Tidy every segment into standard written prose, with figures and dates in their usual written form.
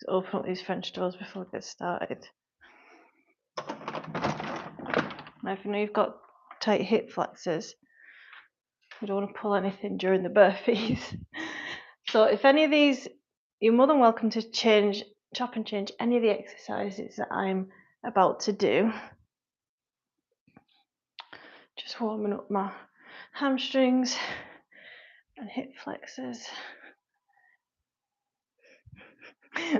open up these French doors before we get started. Now, if you know you've got tight hip flexors, you don't want to pull anything during the burpees. So if any of these, you're more than welcome to chop and change any of the exercises that I'm about to do. Just warming up my hamstrings and hip flexors.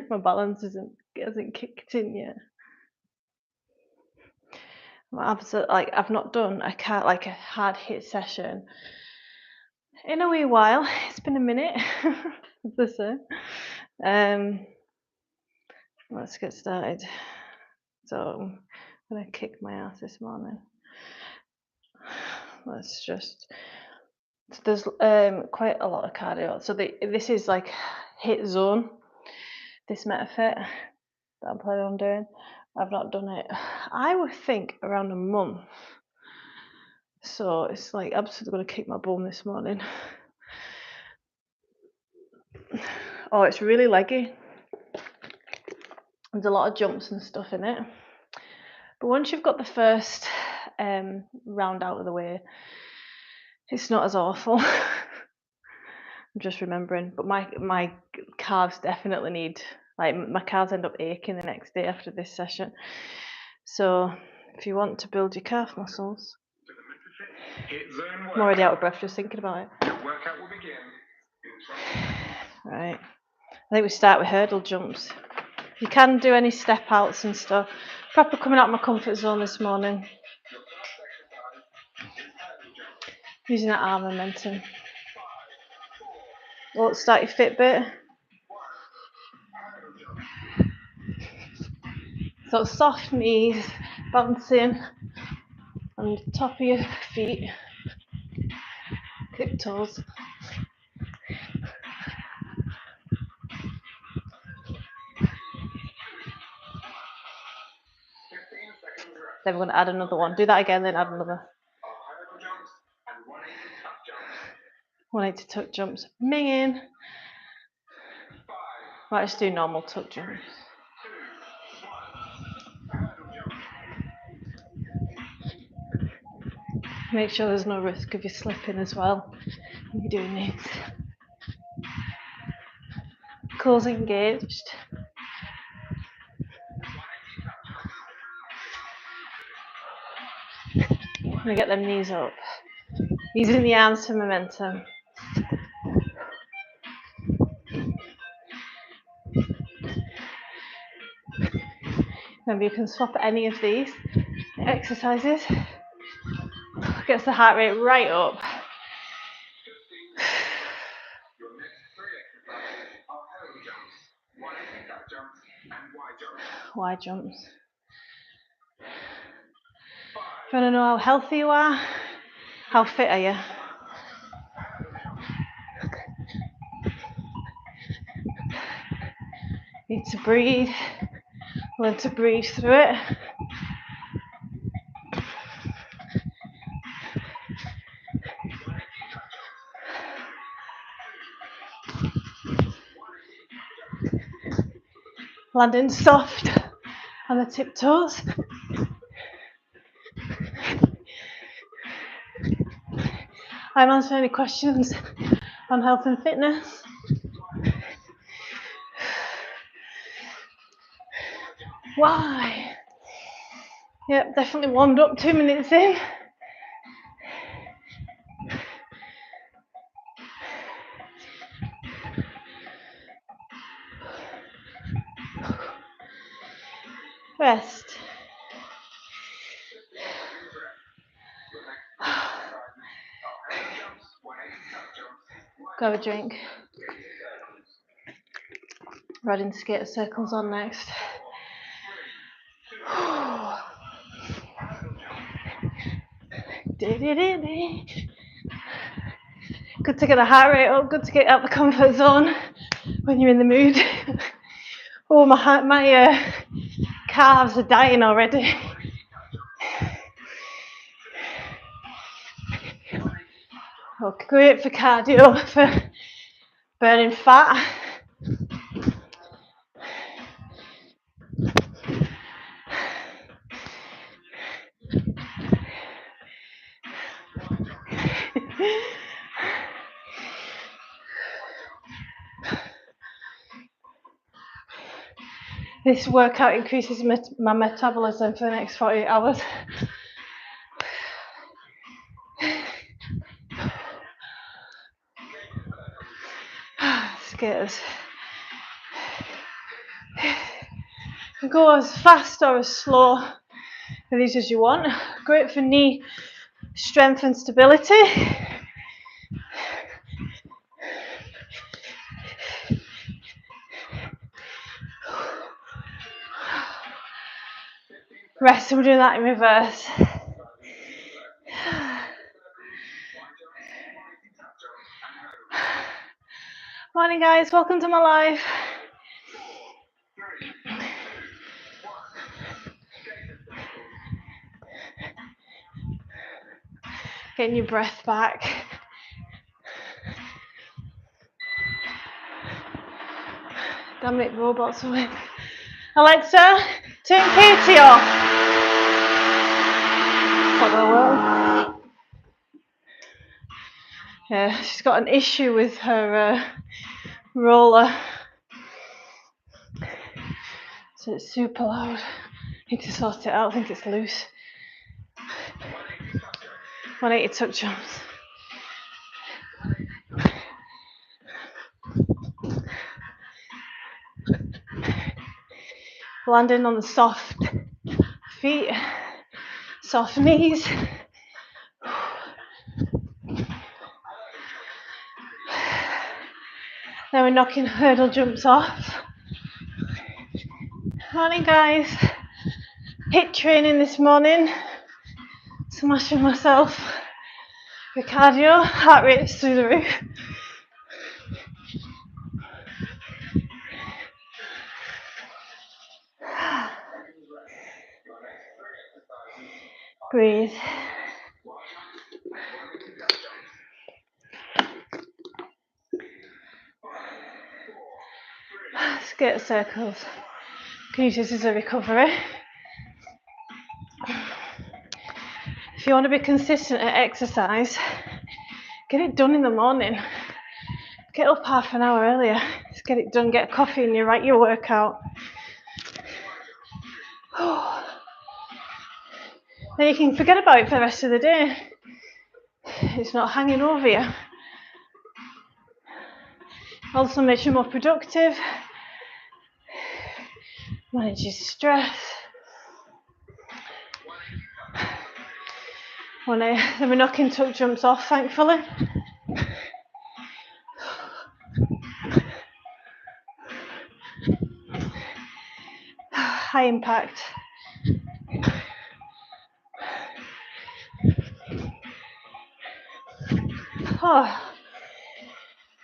My balance hasn't kicked in yet. I've not done a hard hit session in a wee while. It's been a minute, as they say. Let's get started. So I'm gonna kick my ass this morning. There's quite a lot of cardio. So this is like hit zone. This MetaFit that I'm planning on doing. I've not done it, I would think, around a month. So it's like absolutely gonna kick my bum this morning. Oh, it's really leggy. There's a lot of jumps and stuff in it. But once you've got the first round out of the way, it's not as awful. I'm just remembering. But my calves definitely need, my calves end up aching the next day after this session. So if you want to build your calf muscles, I'm already out of breath just thinking about it. Workout will begin. Right. I think we start with hurdle jumps. You can do any step outs and stuff. Proper coming out of my comfort zone this morning. Using that arm momentum. Oh, start your Fitbit. So soft knees, bouncing on the top of your feet. Clip toes. Then we're going to add another one. Do that again, then add another. 180 tuck jumps. Minging. Right, just do normal tuck jumps. Make sure there's no risk of you slipping as well when you're doing these. Core's engaged. I'm going to get them knees up. Using the arms for momentum. Remember, you can swap any of these exercises. Gets the heart rate right up. Wide jumps. If you want to know how healthy you are, how fit are you? Need to breathe. Learn to breathe through it. Landing soft on the tiptoes. I'm answering any questions on health and fitness. Why? Yep, definitely warmed up 2 minutes in. Rest. Go have a drink. Riding skater circles on next. Good to get the heart rate up, good to get out the comfort zone when you're in the mood. Oh, my calves are dying already. Oh, great for cardio, for burning fat. This workout increases my metabolism for the next 48 hours. Skaters. Go as fast or as slow with these as you want. Great for knee strength and stability. Rest, and we're doing that in reverse. Morning guys, welcome to my live. Getting your breath back. Dominic robots away. Alexa, turn Katie off. Not gonna work. Yeah, she's got an issue with her roller. So it's super loud. Need to sort it out, I think it's loose. 180 tuck jumps. Landing on the soft feet, soft knees. Then we're knocking hurdle jumps off. Morning guys. HIIT training this morning. Smashing myself. The cardio, heart rate's through the roof. Breathe. Skirt circles. Can use this as a recovery. If you want to be consistent at exercise, get it done in the morning. Get up half an hour earlier. Just get it done, get a coffee and you write your workout. Then you can forget about it for the rest of the day. It's not hanging over you. Also makes you more productive. Manages stress. Then we're knocking tuck jumps off, thankfully. High impact.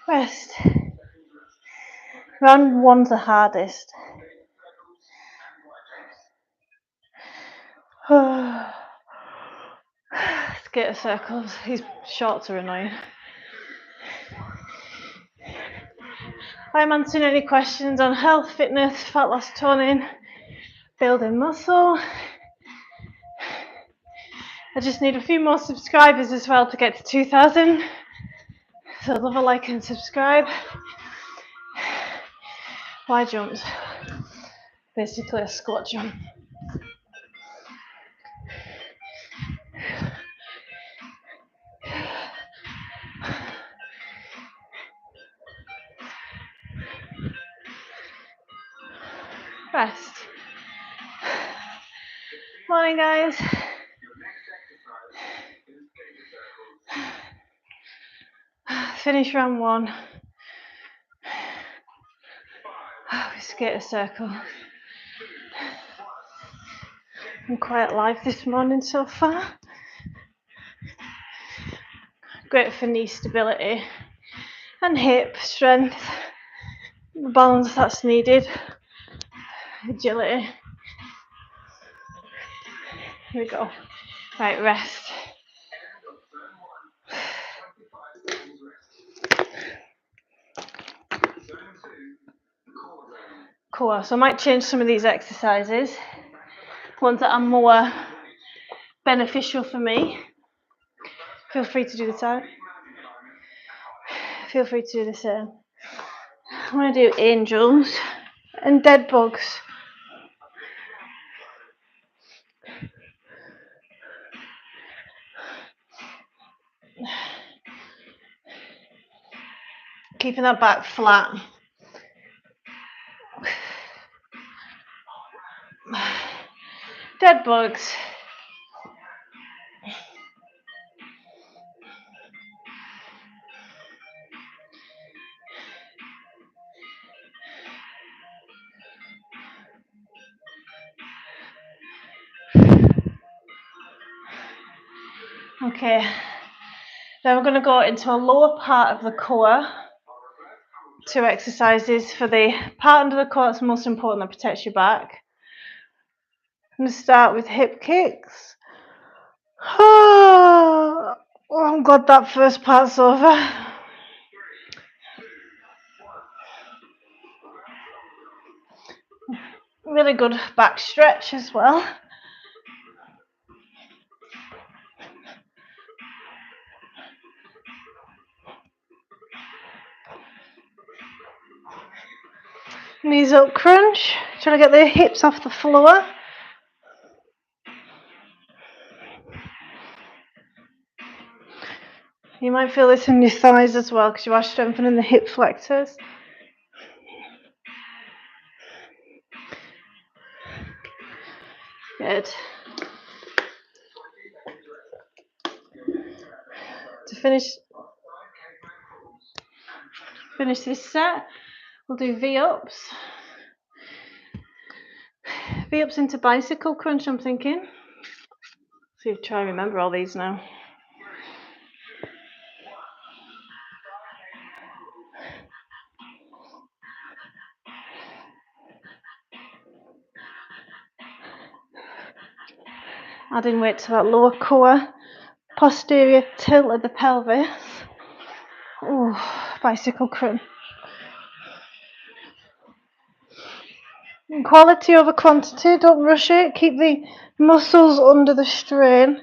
Rest. Round one's the hardest. Skater circles. These shorts are annoying. I'm answering any questions on health, fitness, fat loss, toning, building muscle. I just need a few more subscribers as well to get to 2,000. So love a like and subscribe. Y jumps. Basically a squat jump. Rest. Morning guys. Finish round one. We skate a circle. I'm quite live this morning so far. Great for knee stability and hip strength, the balance that's needed, agility. Here we go. Right, rest. Cool. So I might change some of these exercises, ones that are more beneficial for me. Feel free to do the same. Feel free to do the same. I'm going to do angels and dead bugs Keeping that back flat. Dead bugs. Okay, then we're going to go into a lower part of the core. 2 exercises for the part under the core that's most important, that protects your back. I'm going to start with hip kicks. Oh, I'm glad that first part's over. Really good back stretch as well. Knees up crunch. Trying to get the hips off the floor. You might feel this in your thighs as well because you are strengthening the hip flexors. Good. To finish this set, we'll do V-ups. V-ups into bicycle crunch, I'm thinking. See if I try and remember all these now. Adding weight to that lower core, posterior tilt of the pelvis. Ooh, bicycle crunch. Quality over quantity, don't rush it. Keep the muscles under the strain.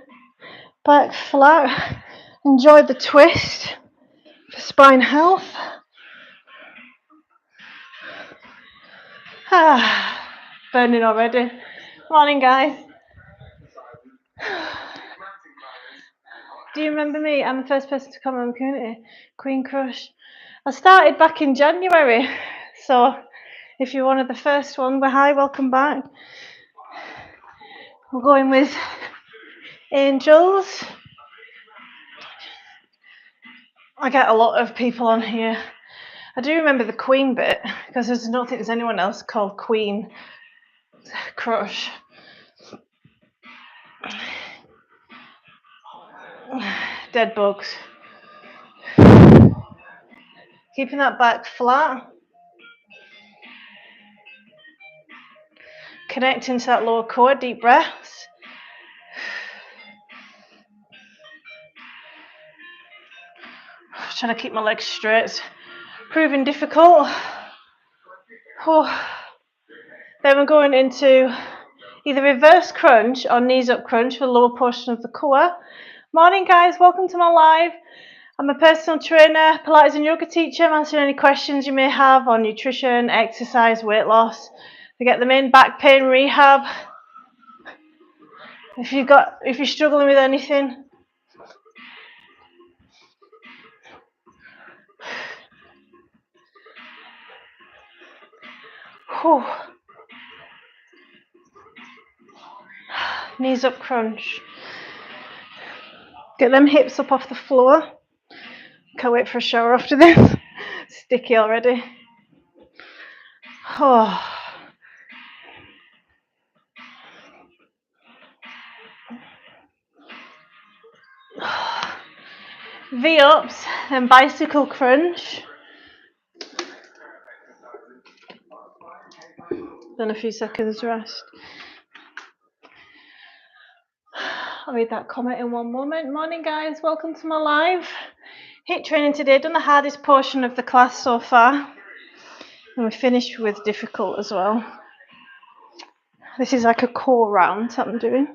Back flat. Enjoy the twist for spine health. Burning already. Morning, guys. Do you remember me? I'm the first person to come on the community. Queen Crush. I started back in January, so if you're one of the first one, hi, welcome back. We're going with angels. I get a lot of people on here. I do remember the Queen bit because I don't think there's anyone else called Queen Crush. Dead bugs. Keeping that back flat. Connecting to that lower core, deep breaths. Trying to keep my legs straight. It's proving difficult. Oh. Then we're going into either reverse crunch or knees up crunch for the lower portion of the core. Morning, guys. Welcome to my live. I'm a personal trainer, Pilates and yoga teacher. I'm answering any questions you may have on nutrition, exercise, weight loss. To get them in, back pain rehab. If you're struggling with anything. Whew. Knees up crunch. Get them hips up off the floor. Can't wait for a shower after this. Sticky already. Oh. V-ups, then bicycle crunch. Then a few seconds rest. I'll read that comment in one moment. Morning, guys. Welcome to my live. HIIT training today. Done the hardest portion of the class so far. And we finished with difficult as well. This is like a core round that I'm doing.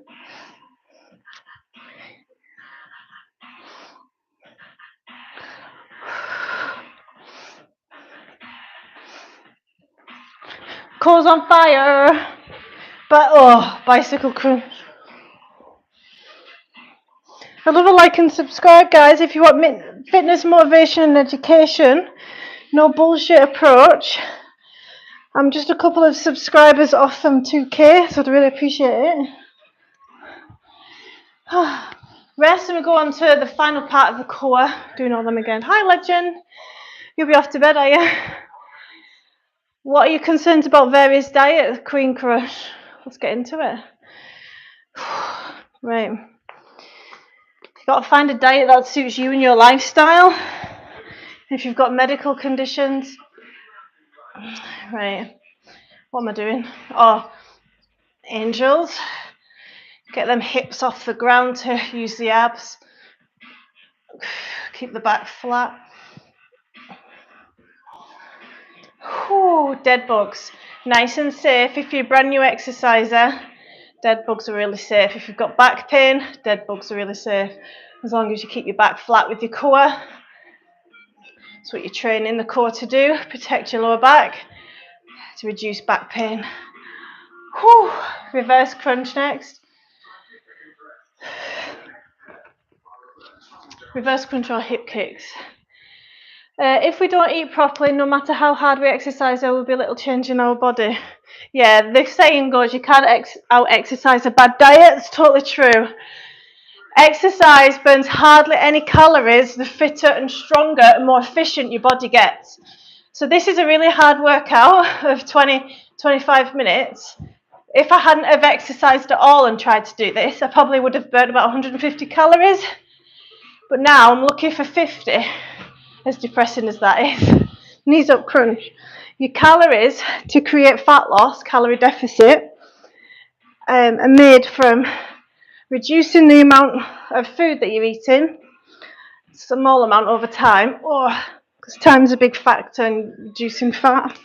Core's on fire. But bicycle crunch. I love a like and subscribe, guys, if you want fitness, motivation and education. No bullshit approach. I'm just a couple of subscribers off from 2K, so I'd really appreciate it. Rest, and we go on to the final part of the core, doing all them again. Hi, Legend. You'll be off to bed, are you? What are your concerns about various diets, Queen Crush? Let's get into it. Right. You've got to find a diet that suits you and your lifestyle. If you've got medical conditions. Right. What am I doing? Oh, angels. Get them hips off the ground to use the abs. Keep the back flat. Whew, dead bugs. Nice and safe. If you're a brand new exerciser, dead bugs are really safe. If you've got back pain, dead bugs are really safe. As long as you keep your back flat with your core. That's what you're training the core to do. Protect your lower back to reduce back pain. Whew. Reverse crunch next. Reverse crunch or hip kicks. If we don't eat properly, no matter how hard we exercise, there will be a little change in our body. Yeah, the saying goes, you can't out-exercise a bad diet. It's totally true. Exercise burns hardly any calories. The fitter and stronger and more efficient your body gets. So this is a really hard workout of 20-25 minutes. If I hadn't have exercised at all and tried to do this, I probably would have burnt about 150 calories. But now I'm looking for 50. As depressing as that is. Knees up crunch. Your calories to create fat loss, calorie deficit, are made from reducing the amount of food that you're eating, small amount over time, because time's a big factor in reducing fat.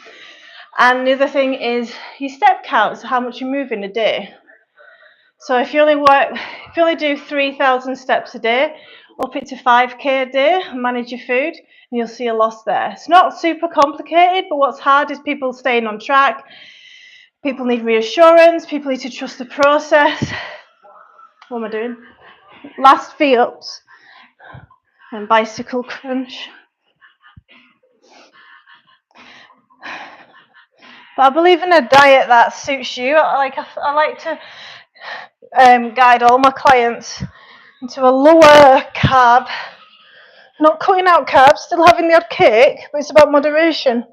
And the other thing is your step count, so how much you move in a day. So if you only do 3,000 steps a day, up it to 5k a day, manage your food, and you'll see a loss there. It's not super complicated, but what's hard is people staying on track. People need reassurance, people need to trust the process. What am I doing? Last feet ups and bicycle crunch. But I believe in a diet that suits you. I like to guide all my clients into a lower carb, not cutting out carbs, still having the odd cake, but it's about moderation.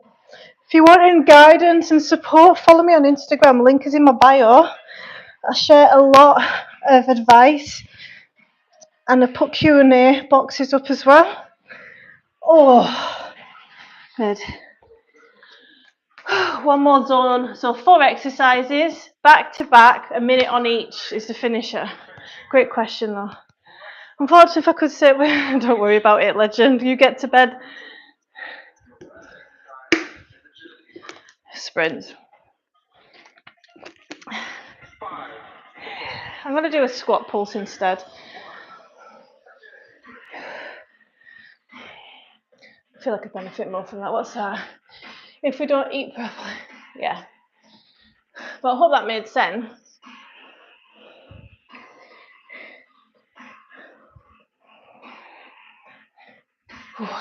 If you want any guidance and support, follow me on Instagram. Link is in my bio. I share a lot of advice, and I put Q&A boxes up as well. Oh, good. One more zone. So 4 exercises, back to back, a minute on each is the finisher. Great question though. Unfortunately, if I could say, don't worry about it, Legend. You get to bed. Sprint. I'm going to do a squat pulse instead. I feel like I benefit more from that. What's that? If we don't eat properly. Yeah. But I hope that made sense.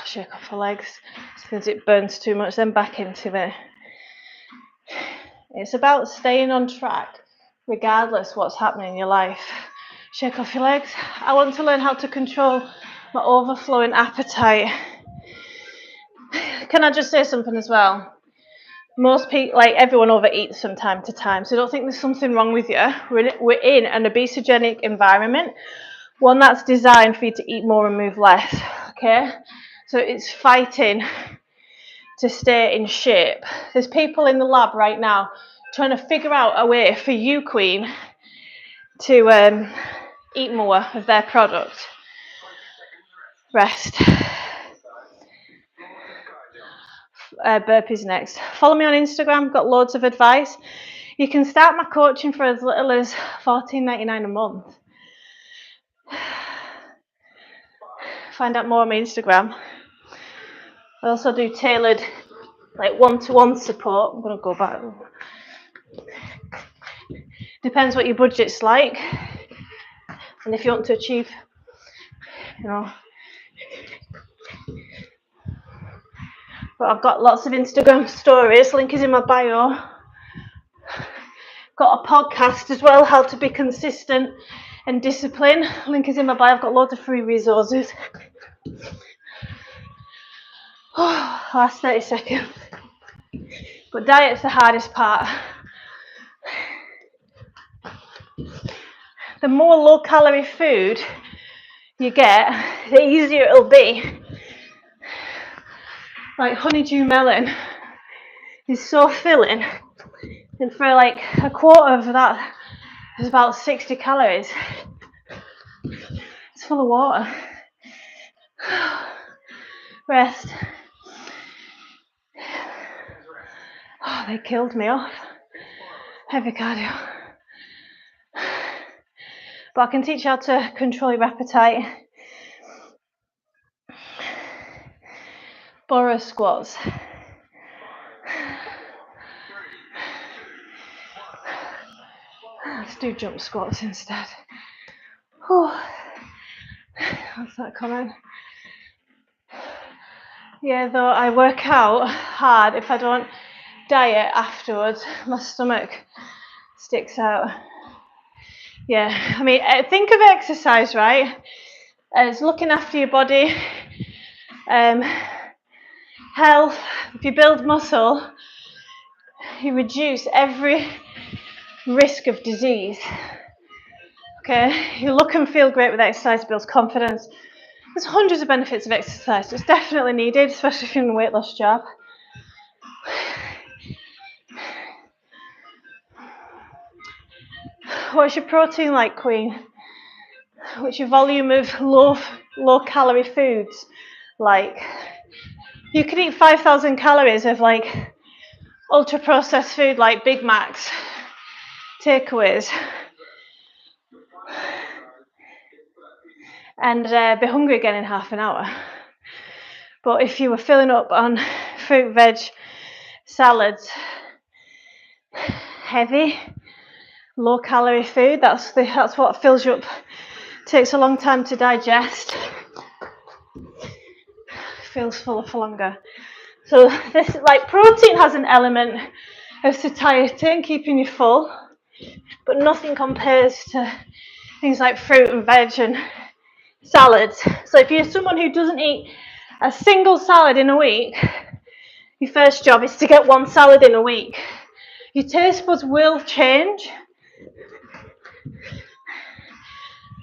Shake off the legs because it burns too much, then back into it. It's about staying on track regardless what's happening in your life. Shake off your legs. I want to learn how to control my overflowing appetite. Can I just say something as well? Most people, like everyone, overeats from time to time, so I don't think there's something wrong with you. We're in an obesogenic environment, one that's designed for you to eat more and move less, okay? So it's fighting to stay in shape. There's people in the lab right now trying to figure out a way for you, Queen, to eat more of their product. Rest. Burpees next. Follow me on Instagram, got loads of advice. You can start my coaching for as little as $14.99 a month. Find out more on my Instagram. I also do tailored, like one-to-one support. I'm going to go back. Depends what your budget's like and if you want to achieve you know. But I've got lots of Instagram stories, link is in my bio. Got a podcast as well, how to be consistent and disciplined, link is in my bio. I've got loads of free resources. Last 30 seconds. But diet's the hardest part. The more low calorie food you get, the easier it'll be. Like honeydew melon is so filling, and for like a quarter of that is about 60 calories. It's full of water. Rest. Oh, they killed me off. Heavy cardio. But I can teach you how to control your appetite. Burrow squats. Let's do jump squats instead. What's that comment? Yeah, though I work out hard, if I don't diet afterwards, my stomach sticks out. Yeah, I mean, think of exercise, right, as looking after your body, health. If you build muscle, you reduce every risk of disease. Okay, you look and feel great with exercise, builds confidence. There's hundreds of benefits of exercise. It's definitely needed, especially if you're in a weight loss job. What's your protein like, Queen? What's your volume of low calorie foods like? You could eat 5,000 calories of like ultra processed food like Big Macs, takeaways, and be hungry again in half an hour. But if you were filling up on fruit, veg, salads, heavy, low calorie food, that's what fills you up. Takes a long time to digest. Feels fuller for longer. So this, like, protein has an element of satiety and keeping you full, but nothing compares to things like fruit and veg and salads. So if you're someone who doesn't eat a single salad in a week, your first job is to get one salad in a week. Your taste buds will change.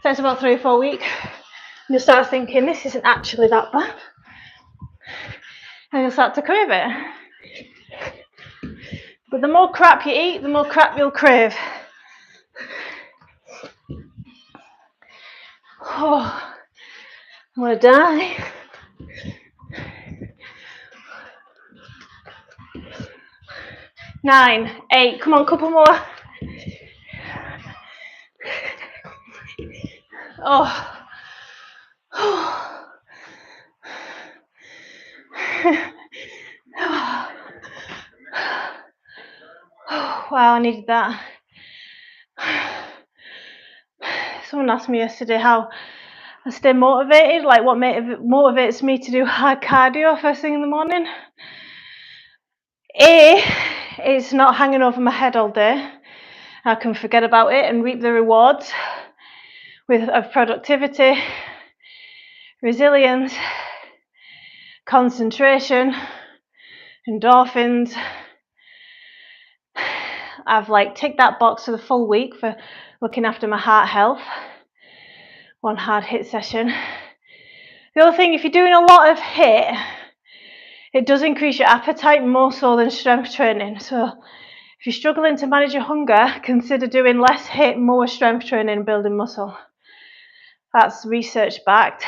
Takes about 3 or 4 weeks. And you'll start thinking, this isn't actually that bad. And you'll start to crave it. But the more crap you eat, the more crap you'll crave. Oh, I'm gonna die. Nine, 8, come on, couple more. Oh. Wow, I needed that. Someone asked me yesterday how I stay motivated, like what motivates me to do hard cardio first thing in the morning. It's not hanging over my head all day. I can forget about it and reap the rewards of productivity, resilience, concentration, endorphins. I've like ticked that box for the full week for looking after my heart health. One hard HIIT session. The other thing, if you're doing a lot of HIIT, it does increase your appetite more so than strength training. So if you're struggling to manage your hunger, consider doing less HIIT, more strength training, building muscle. That's research backed.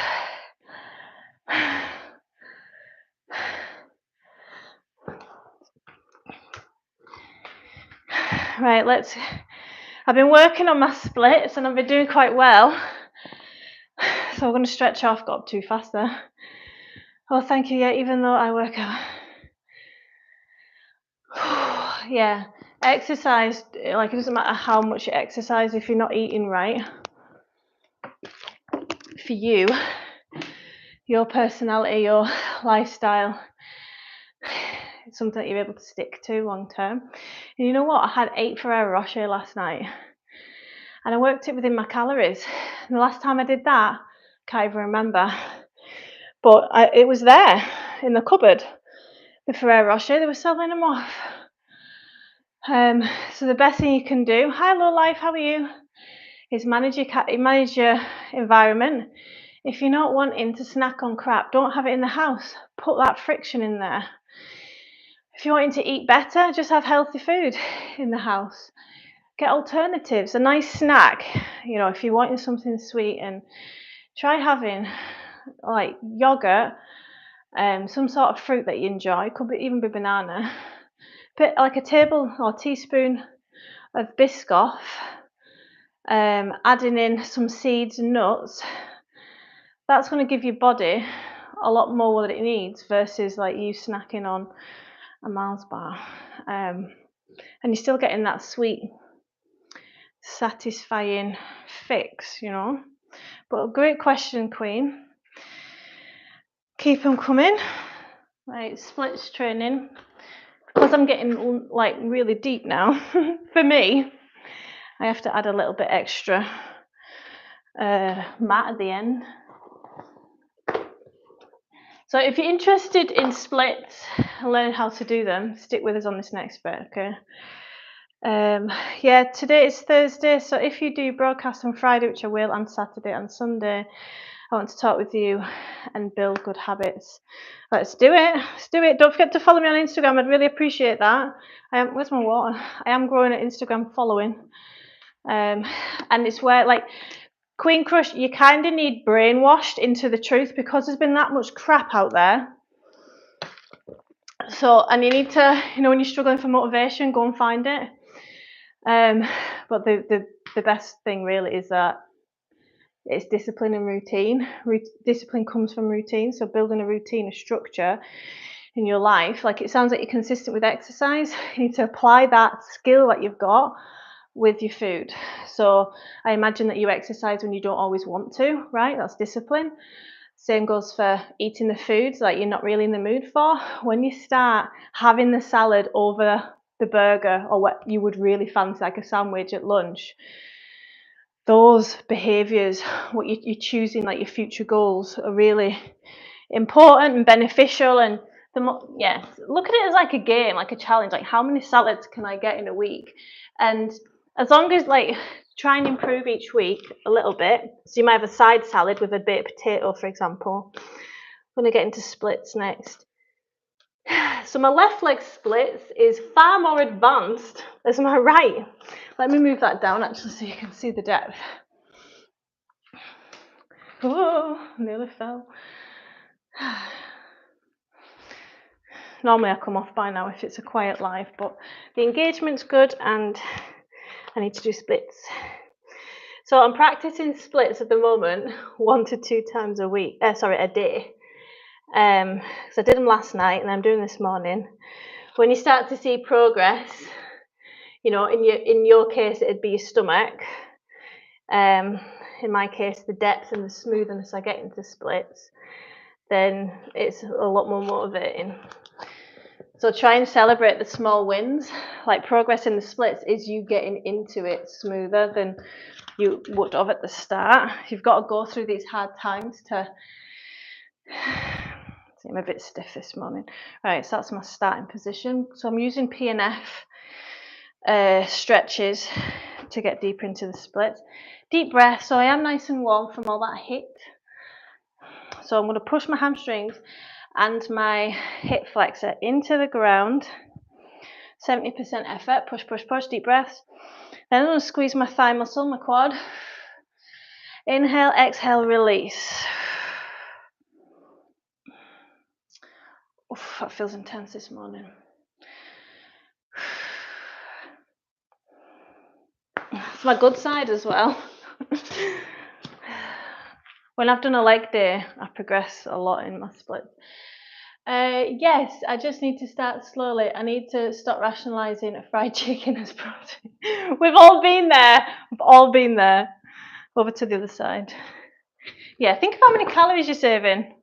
Right, I've been working on my splits and I've been doing quite well. So I'm going to stretch off, got up too fast there. Oh, thank you, yeah, even though I work out. Yeah, exercise, like it doesn't matter how much you exercise if you're not eating right. For you, your personality, your lifestyle. It's something that you're able to stick to long term. And you know what? I had 8 Ferrero Rocher last night, and I worked it within my calories. And the last time I did that, can't even remember, but it was there in the cupboard. The Ferrero Rocher, they were selling them off. So the best thing you can do, hi Low Life, how are you? Is manage your environment. If you're not wanting to snack on crap, don't have it in the house. Put that friction in there. If you're wanting to eat better, just have healthy food in the house. Get alternatives, a nice snack. You know, if you're wanting something sweet, and try having like yogurt, some sort of fruit that you enjoy. Could be even be banana. But like a table or teaspoon of Biscoff, adding in some seeds and nuts. That's going to give your body a lot more that it needs versus like you snacking on a Mars bar, and you're still getting that sweet, satisfying fix, you know. But a great question, Queen. Keep them coming. Right, splits training. Because I'm getting like really deep now, for me, I have to add a little bit extra mat at the end. So if you're interested in splits and learning how to do them, stick with us on this next bit, okay? Yeah, today is Thursday, so if you do broadcast on Friday, which I will, and Saturday and Sunday, I want to talk with you and build good habits. Let's do it. Let's do it. Don't forget to follow me on Instagram. I'd really appreciate that. Where's my water? I am growing an Instagram following. And it's where, like, Queen Crush, you kind of need brainwashed into the truth because there's been that much crap out there. So, and you need to, you know, when you're struggling for motivation, go and find it. But the best thing really is that it's discipline and routine. Discipline comes from routine. So building a routine, a structure in your life, like it sounds like you're consistent with exercise. You need to apply that skill that you've got with your food. So I imagine that you exercise when you don't always want to, right? That's discipline. Same goes for eating the foods that you're not really in the mood for. When you start having the salad over the burger, or what you would really fancy, like a sandwich at lunch, those behaviours, what you're choosing, like your future goals, are really important and beneficial. And look at it as like a game, like a challenge. Like, how many salads can I get in a week? And as long as, like, try and improve each week a little bit. So you might have a side salad with a bit of potato, for example. I'm going to get into splits next. So my left leg splits is far more advanced than my right. Let me move that down actually so you can see the depth. Oh, nearly fell. Normally I come off by now if it's a quiet live, but the engagement's good and I need to do splits. So I'm practicing splits at the moment 1 to 2 times a day. So I did them last night and I'm doing this morning. When you start to see progress, you know, in your case it'd be your stomach. In my case, the depth and the smoothness I get into splits, then it's a lot more motivating. So try and celebrate the small wins. Like, progress in the splits is you getting into it smoother than you would have at the start. You've got to go through these hard times to... See, I'm a bit stiff this morning. Right, so that's my starting position. So I'm using PNF stretches to get deeper into the splits. Deep breath, so I am nice and warm from all that HIIT. So I'm going to push my hamstrings and my hip flexor into the ground. 70% effort, push, push, push, deep breaths. Then I'm going to squeeze my thigh muscle, my quad. Inhale, exhale, release. Oof, that feels intense this morning. It's my good side as well. When I've done a leg day, I progress a lot in my splits. Yes, I just need to start slowly. I need to stop rationalising fried chicken as protein. We've all been there. We've all been there. Over to the other side. Yeah, think of how many calories you're saving.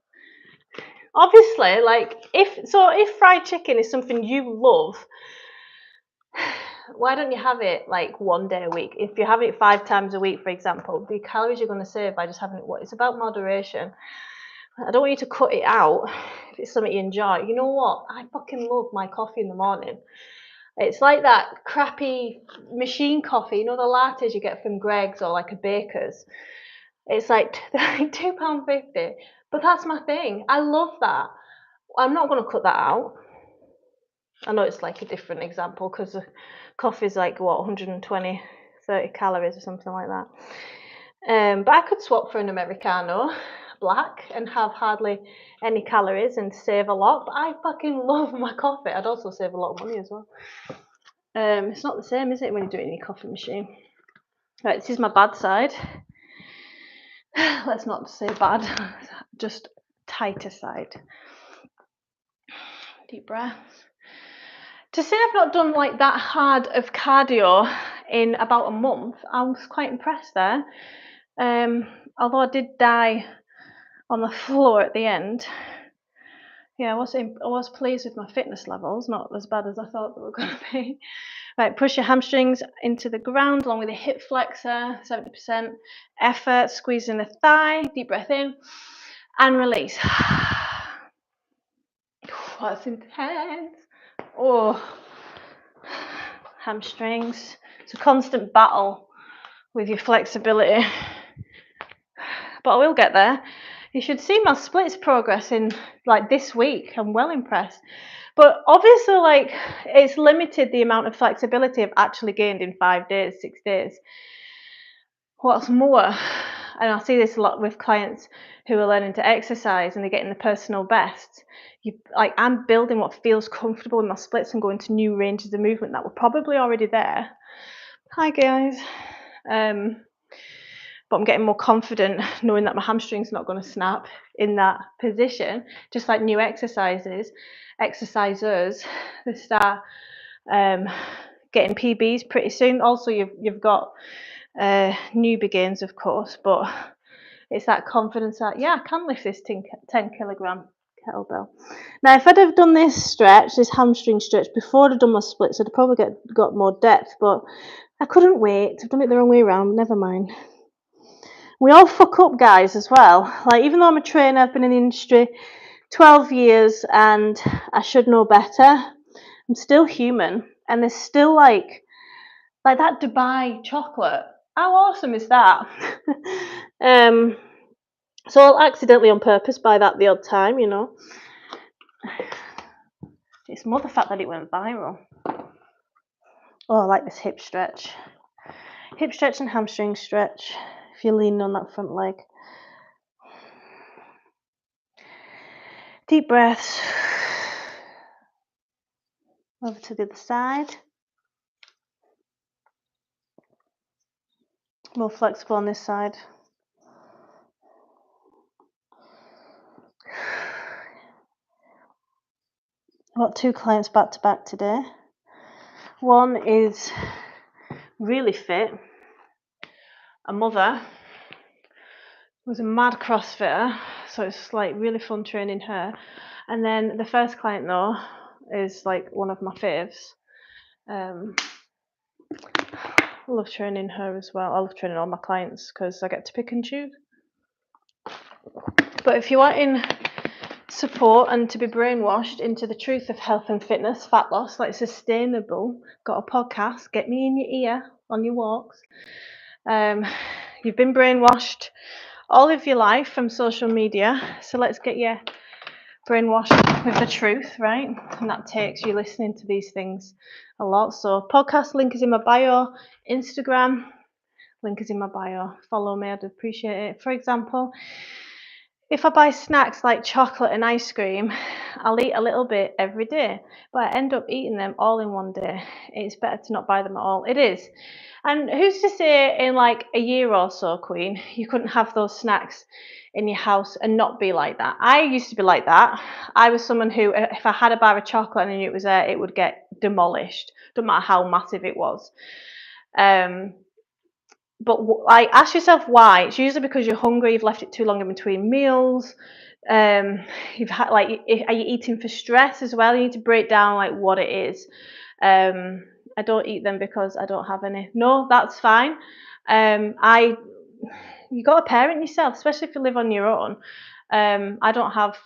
obviously, like if fried chicken is something you love, why don't you have it like one day a week? If you have it 5 times a week, for example, the calories you're going to save by just having it, it's about moderation. I don't want you to cut it out if it's something you enjoy. You know what? I fucking love my coffee in the morning. It's like that crappy machine coffee, you know, the lattes you get from Greg's or like a baker's. It's like £2.50, but that's my thing. I love that. I'm not going to cut that out. I know it's like a different example because coffee's like what 120, 30 calories or something like that. But I could swap for an Americano black and have hardly any calories and save a lot. But I fucking love my coffee. I'd also save a lot of money as well. It's not the same, is it, when you do it in your coffee machine? Right, this is my bad side. Let's not say bad, just tighter side. Deep breath. To say I've not done like that hard of cardio in about a month, I was quite impressed there. Although I did die on the floor at the end. Yeah, I was pleased with my fitness levels, not as bad as I thought they were going to be. Right, push your hamstrings into the ground along with a hip flexor, 70% effort, squeezing the thigh, deep breath in, and release. That's intense. Oh, hamstrings. It's a constant battle with your flexibility, but I will get there. You should see my splits progress in like this week. I'm well impressed. But obviously, like, it's limited the amount of flexibility I've actually gained in 5 days, 6 days. What's more, and I see this a lot with clients who are learning to exercise and they're getting the personal best. I'm building what feels comfortable in my splits and going to new ranges of movement that were probably already there. Hi guys. But I'm getting more confident knowing that my hamstring's not going to snap in that position. Just like new exercisers, they start getting PBs pretty soon. Also, you've got new begins, of course, but it's that confidence that, yeah, I can lift this 10 kilogram kettlebell. Now, if I'd have done this hamstring stretch, before I'd have done my splits, I'd probably got more depth, but I couldn't wait. I've done it the wrong way around, never mind. We all fuck up, guys, as well. Like, even though I'm a trainer, I've been in the industry 12 years and I should know better, I'm still human. And there's still like that Dubai chocolate. How awesome is that? So I'll accidentally on purpose buy that the odd time, you know. It's more the fact that it went viral. Oh, I like this hip stretch. Hip stretch and hamstring stretch. If you're leaning on that front leg. Deep breaths. Over to the other side. More flexible on this side. I've got 2 clients back to back today. One is really fit, a mother, was a mad CrossFitter, so it's like really fun training her. And then the first client though is like one of my faves. I love training her as well. I love training all my clients because I get to pick and choose. But if you're wanting support and to be brainwashed into the truth of health and fitness, fat loss, like sustainable, got a podcast, get me in your ear on your walks. You've been brainwashed all of your life from social media, so let's get you brainwashed with the truth, right? And that takes you listening to these things a lot. So podcast link is in my bio, Instagram link is in my bio. Follow me, I'd appreciate it. For example, if I buy snacks like chocolate and ice cream, I'll eat a little bit every day, but I end up eating them all in one day. It's better to not buy them at all. It is. And who's to say in like a year or so, Queen, you couldn't have those snacks in your house and not be like that? I used to be like that. I was someone who, if I had a bar of chocolate and I knew it was there, it would get demolished. Doesn't matter how massive it was. But like, ask yourself why. It's usually because you're hungry, you've left it too long in between meals, You've had like, are you eating for stress as well? You need to break down like what it is. I don't eat them because I don't have any. No, that's fine. I You got to parent yourself, especially if you live on your own. I don't have,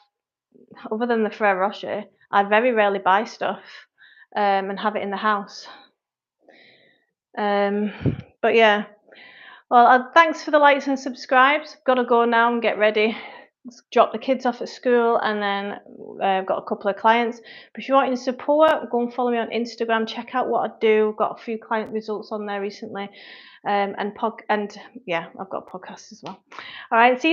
other than the Ferrero Rocher, I very rarely buy stuff and have it in the house. Um, but yeah, well, thanks for the likes and subscribes. Got to go now and get ready. Drop the kids off at school, and then I've got a couple of clients. But if you want any support, go and follow me on Instagram. Check out what I do. Got a few client results on there recently, and yeah, I've got podcasts as well. All right, see you